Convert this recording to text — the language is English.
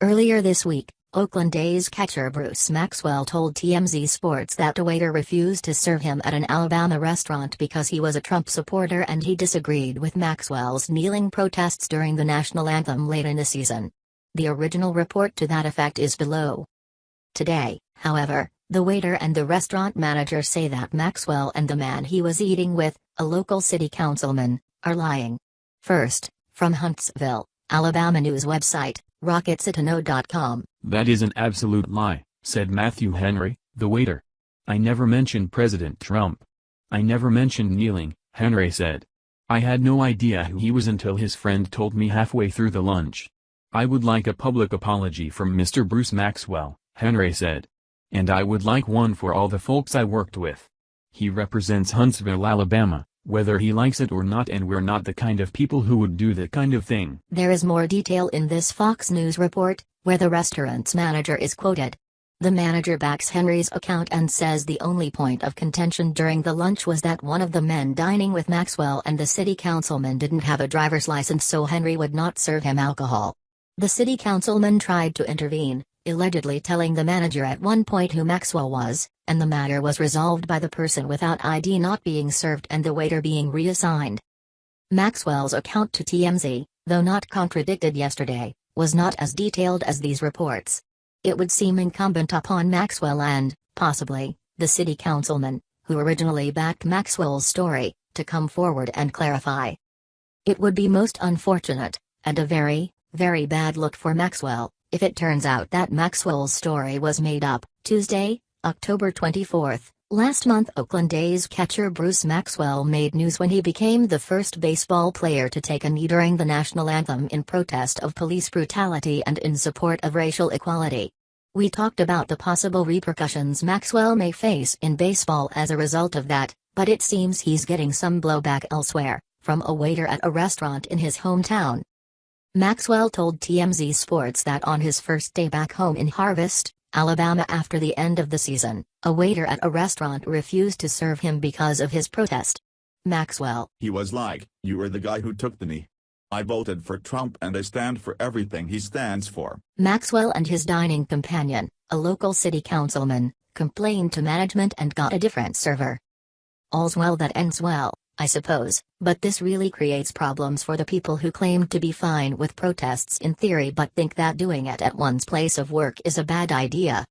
Earlier this week, Oakland A's catcher Bruce Maxwell told TMZ Sports that a waiter refused to serve him at an Alabama restaurant because he was a Trump supporter and he disagreed with Maxwell's kneeling protests during the National Anthem late in the season. The original report to that effect is below. Today, however, the waiter and the restaurant manager say that Maxwell and the man he was eating with, a local city councilman, are lying. First, from Huntsville, Alabama news website, RocketCitano.com. "That is an absolute lie," said Matthew Henry, the waiter. "I never mentioned President Trump. I never mentioned kneeling," Henry said. "I had no idea who he was until his friend told me halfway through the lunch. I would like a public apology from Mr. Bruce Maxwell," Henry said. "And I would like one for all the folks I worked with. He represents Huntsville, Alabama, whether he likes it or not, and we're not the kind of people who would do that kind of thing." There is more detail in this Fox News report, where the restaurant's manager is quoted. The manager backs Henry's account and says the only point of contention during the lunch was that one of the men dining with Maxwell and the city councilman didn't have a driver's license, so Henry would not serve him alcohol. The city councilman tried to intervene, allegedly telling the manager at one point who Maxwell was, and the matter was resolved by the person without ID not being served and the waiter being reassigned. Maxwell's account to TMZ, though not contradicted yesterday, was not as detailed as these reports. It would seem incumbent upon Maxwell and, possibly, the city councilman, who originally backed Maxwell's story, to come forward and clarify. It would be most unfortunate, and a very, very bad look for Maxwell, if it turns out that Maxwell's story was made up. Tuesday, October 24. Last month, Oakland A's catcher Bruce Maxwell made news when he became the first baseball player to take a knee during the National Anthem in protest of police brutality and in support of racial equality. We talked about the possible repercussions Maxwell may face in baseball as a result of that, but it seems he's getting some blowback elsewhere, from a waiter at a restaurant in his hometown. Maxwell told TMZ Sports that on his first day back home in Harvest, Alabama after the end of the season, a waiter at a restaurant refused to serve him because of his protest. Maxwell: "He was like, 'You were the guy who took the knee. I voted for Trump and I stand for everything he stands for.'" Maxwell and his dining companion, a local city councilman, complained to management and got a different server. "All's well that ends well, I suppose, but this really creates problems for the people who claim to be fine with protests in theory but think that doing it at one's place of work is a bad idea,"